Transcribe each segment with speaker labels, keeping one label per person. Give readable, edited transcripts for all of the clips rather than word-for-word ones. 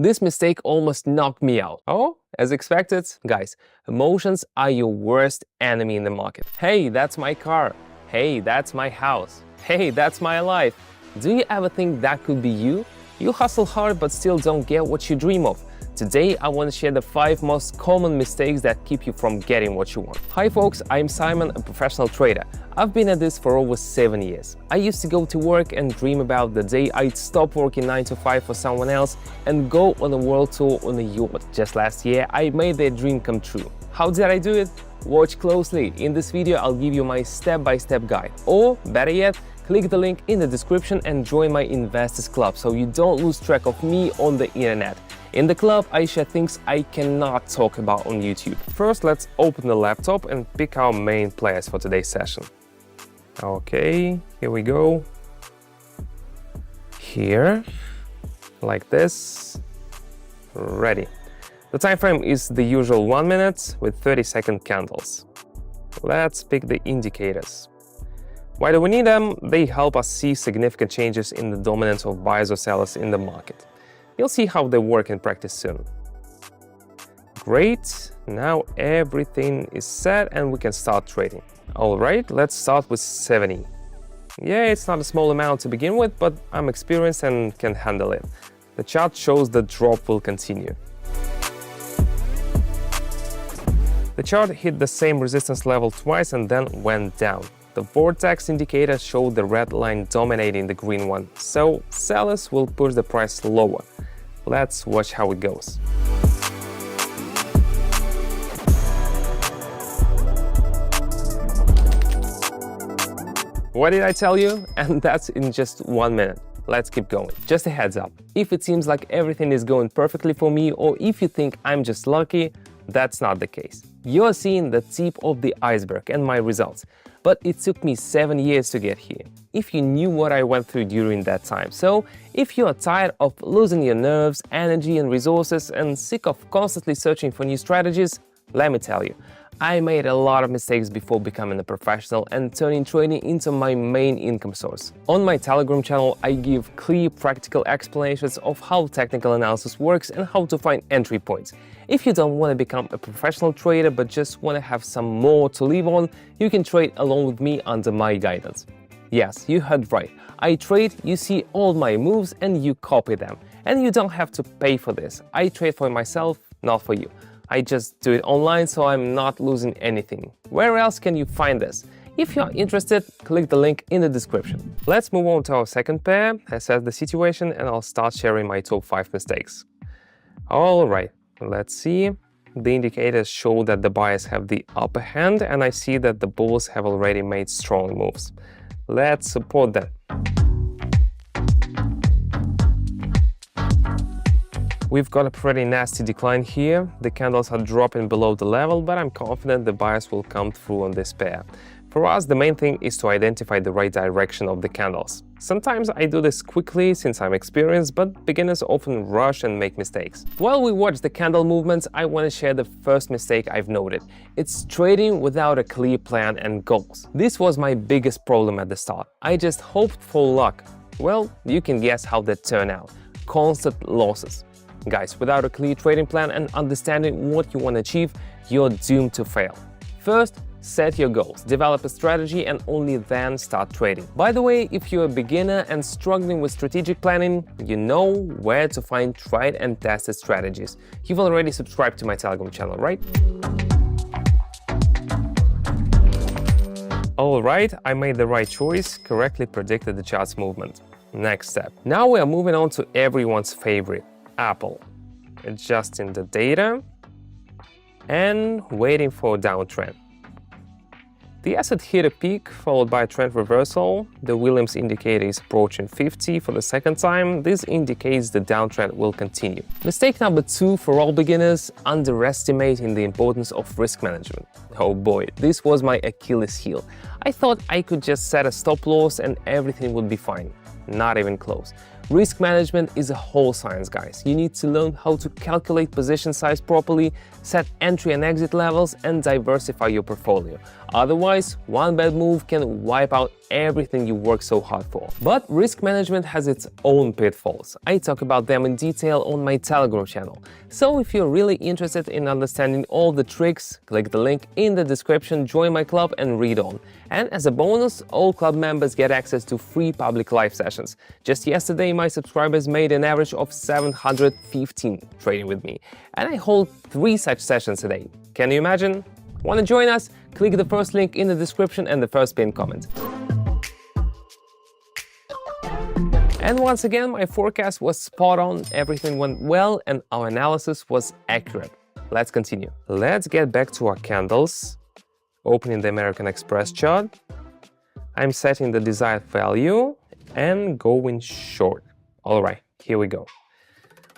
Speaker 1: This mistake almost knocked me out. Oh, as expected, guys, emotions are your worst enemy in the market. Hey, that's my car. Hey, that's my house. Hey, that's my life. Do you ever think that could be you? You hustle hard but still don't get what you dream of. Today, I want to share the 5 most common mistakes that keep you from getting what you want. Hi folks, I'm Simon, a professional trader. I've been at this for over 7 years. I used to go to work and dream about the day I'd stop working 9 to 5 for someone else and go on a world tour on a yacht. Just last year, I made that dream come true. How did I do it? Watch closely. In this video, I'll give you my step-by-step guide. Or, better yet, click the link in the description and join my Investors Club so you don't lose track of me on the internet. In the club, I share things I cannot talk about on YouTube. First, let's open the laptop and pick our main players for today's session. Okay, here we go. Here, like this. Ready. The time frame is the usual 1 minute with 30-second candles. Let's pick the indicators. Why do we need them? They help us see significant changes in the dominance of buyers or sellers in the market. You'll see how they work in practice soon. Great, now everything is set and we can start trading. Alright, let's start with 70. Yeah, it's not a small amount to begin with, but I'm experienced and can handle it. The chart shows the drop will continue. The chart hit the same resistance level twice and then went down. The vortex indicator showed the red line dominating the green one, so sellers will push the price lower. Let's watch how it goes. What did I tell you? And that's in just 1 minute. Let's keep going. Just a heads up, if it seems like everything is going perfectly for me or if you think I'm just lucky, that's not the case. You're seeing the tip of the iceberg and my results, but it took me 7 years to get here. If you knew what I went through during that time. So, if you are tired of losing your nerves, energy and resources and sick of constantly searching for new strategies, let me tell you, I made a lot of mistakes before becoming a professional and turning trading into my main income source. On my Telegram channel, I give clear, practical explanations of how technical analysis works and how to find entry points. If you don't want to become a professional trader but just want to have some more to live on, you can trade along with me under my guidance. Yes, you heard right. I trade, you see all my moves and you copy them. And you don't have to pay for this. I trade for myself, not for you. I just do it online, so I'm not losing anything. Where else can you find this? If you're interested, click the link in the description. Let's move on to our second pair, assess the situation, and I'll start sharing my top 5 mistakes. Alright, let's see. The indicators show that the buyers have the upper hand, and I see that the bulls have already made strong moves. Let's support them. We've got a pretty nasty decline here. The candles are dropping below the level, but I'm confident the buyers will come through on this pair. For us, the main thing is to identify the right direction of the candles. Sometimes I do this quickly since I'm experienced, but beginners often rush and make mistakes. While we watch the candle movements, I want to share the first mistake I've noted. It's trading without a clear plan and goals. This was my biggest problem at the start. I just hoped for luck. Well, you can guess how that turned out. Constant losses. Guys, without a clear trading plan and understanding what you want to achieve, you're doomed to fail. First, set your goals, develop a strategy, and only then start trading. By the way, if you're a beginner and struggling with strategic planning, you know where to find tried and tested strategies. You've already subscribed to my Telegram channel, right? Alright, I made the right choice, correctly predicted the chart's movement. Next step. Now we are moving on to everyone's favorite. Apple, adjusting the data and waiting for a downtrend. The asset hit a peak followed by a trend reversal. The Williams indicator is approaching 50 for the second time. This indicates the downtrend will continue. Mistake number 2 for all beginners: underestimating the importance of risk management. Oh boy, this was my Achilles heel. I thought I could just set a stop loss and everything would be fine. Not even close. Risk management is a whole science, guys. You need to learn how to calculate position size properly, set entry and exit levels, and diversify your portfolio. Otherwise, one bad move can wipe out everything you worked so hard for. But risk management has its own pitfalls. I talk about them in detail on my Telegram channel. So if you're really interested in understanding all the tricks, click the link in the description, join my club and read on. And as a bonus, all club members get access to free public live sessions. Just yesterday, my subscribers made an average of 715 trading with me. And I hold 3 such sessions a day. Can you imagine? Want to join us? Click the first link in the description and the first pinned comment. And once again, my forecast was spot on, everything went well, and our analysis was accurate. Let's continue. Let's get back to our candles. Opening the American Express chart. I'm setting the desired value and going short. All right, here we go.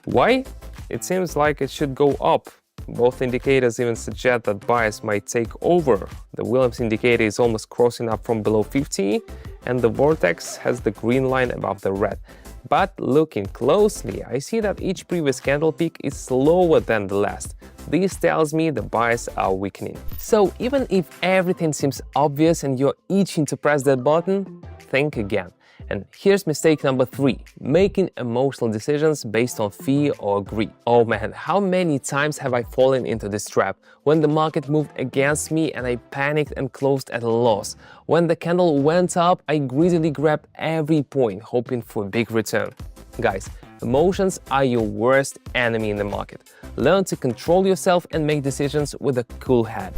Speaker 1: Why? It seems like it should go up. Both indicators even suggest that buyers might take over. The Williams indicator is almost crossing up from below 50, and the vortex has the green line above the red. But looking closely, I see that each previous candle peak is slower than the last. This tells me the buyers are weakening. So even if everything seems obvious and you're itching to press that button, think again. And here's mistake number 3, making emotional decisions based on fear or greed. Oh man, how many times have I fallen into this trap? When the market moved against me and I panicked and closed at a loss. When the candle went up, I greedily grabbed every point, hoping for a big return. Guys, emotions are your worst enemy in the market. Learn to control yourself and make decisions with a cool head.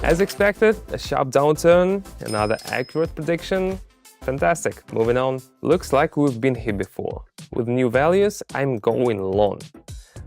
Speaker 1: As expected, a sharp downturn, another accurate prediction. Fantastic, moving on. Looks like we've been here before. With new values, I'm going long.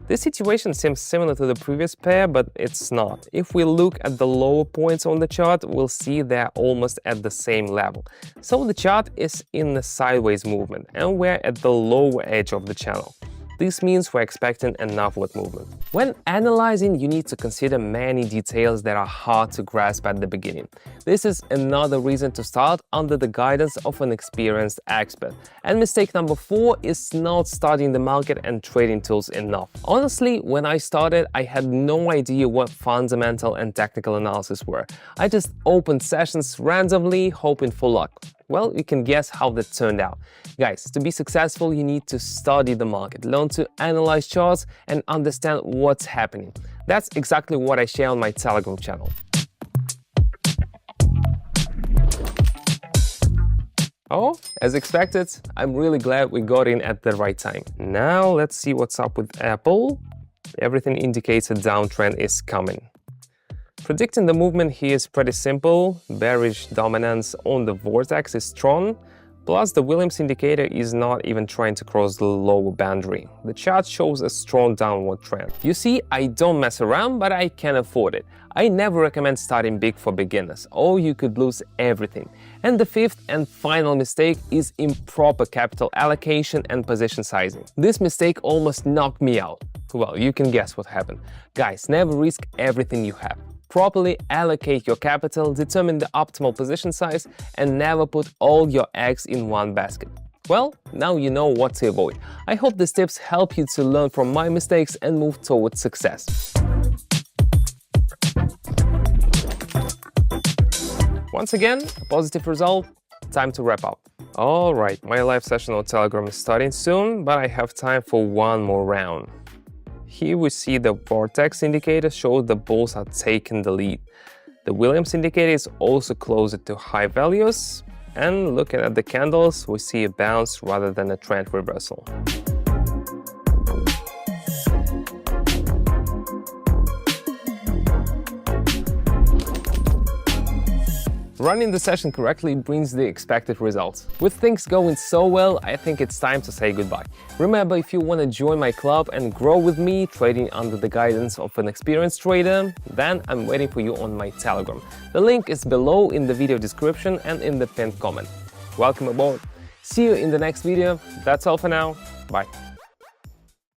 Speaker 1: This situation seems similar to the previous pair, but it's not. If we look at the lower points on the chart, we'll see they're almost at the same level. So the chart is in a sideways movement, and we're at the lower edge of the channel. This means we're expecting an upward movement. When analyzing, you need to consider many details that are hard to grasp at the beginning. This is another reason to start under the guidance of an experienced expert. And mistake number 4 is not studying the market and trading tools enough. Honestly, when I started, I had no idea what fundamental and technical analysis were. I just opened sessions randomly, hoping for luck. Well, you can guess how that turned out. Guys, to be successful, you need to study the market, learn to analyze charts, and understand what's happening. That's exactly what I share on my Telegram channel. Oh, as expected, I'm really glad we got in at the right time. Now let's see what's up with Apple. Everything indicates a downtrend is coming. Predicting the movement here is pretty simple. Bearish dominance on the vortex is strong, plus the Williams indicator is not even trying to cross the lower boundary. The chart shows a strong downward trend. You see, I don't mess around, but I can afford it. I never recommend starting big for beginners, or you could lose everything. And the 5th and final mistake is improper capital allocation and position sizing. This mistake almost knocked me out. Well, you can guess what happened. Guys, never risk everything you have. Properly allocate your capital, determine the optimal position size, and never put all your eggs in one basket. Well, now you know what to avoid. I hope these tips help you to learn from my mistakes and move towards success. Once again, a positive result. Time to wrap up. Alright, my live session on Telegram is starting soon, but I have time for one more round. Here we see the vortex indicator shows the bulls are taking the lead. The Williams indicator is also closer to high values. And looking at the candles, we see a bounce rather than a trend reversal. Running the session correctly brings the expected results. With things going so well, I think it's time to say goodbye. Remember, if you want to join my club and grow with me, trading under the guidance of an experienced trader, then I'm waiting for you on my Telegram. The link is below in the video description and in the pinned comment. Welcome aboard. See you in the next video. That's all for now. Bye.